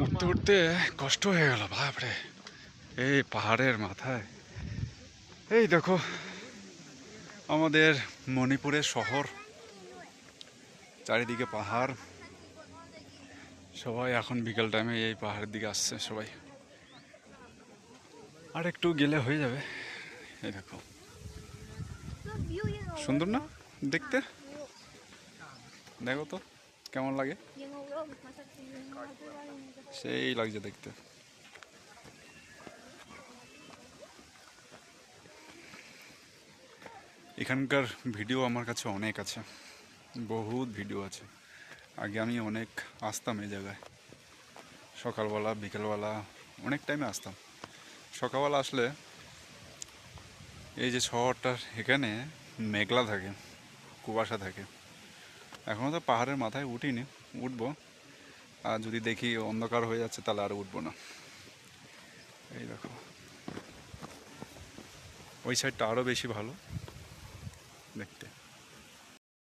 উঠতে উঠতে কষ্ট হয়ে গেল বাপরে। এই পাহাড়ের মাথায় এই দেখো আমাদের মণিপুরের শহর, চারিদিকে পাহাড়। সবাই এখন বিকেল টাইমে এই পাহাড়ের দিকে আসছে সবাই, আর একটু গেলে হয়ে যাবে। এই দেখো সুন্দর না দেখতে? দেখো তো কেমন লাগে, সেই লাগছে দেখতে। এখানকার ভিডিও আমার কাছে অনেক আছে, বহুত ভিডিও আছে। আগে আমি অনেক আসতাম এই জায়গায়, সকালবেলা বিকেলবেলা অনেক টাইমে আসতাম। সকালবেলা আসলে এই যে শহরটার এখানে মেঘলা থাকে, কুয়াশা থাকে। এখনও তো পাহাড়ের মাথায় উঠিনি, উঠবো। আর যদি দেখি অন্ধকার হয়ে যাচ্ছে তাহলে আর উঠবো না। এই দেখো ওই সাইডটা আরও বেশি ভালো দেখতে।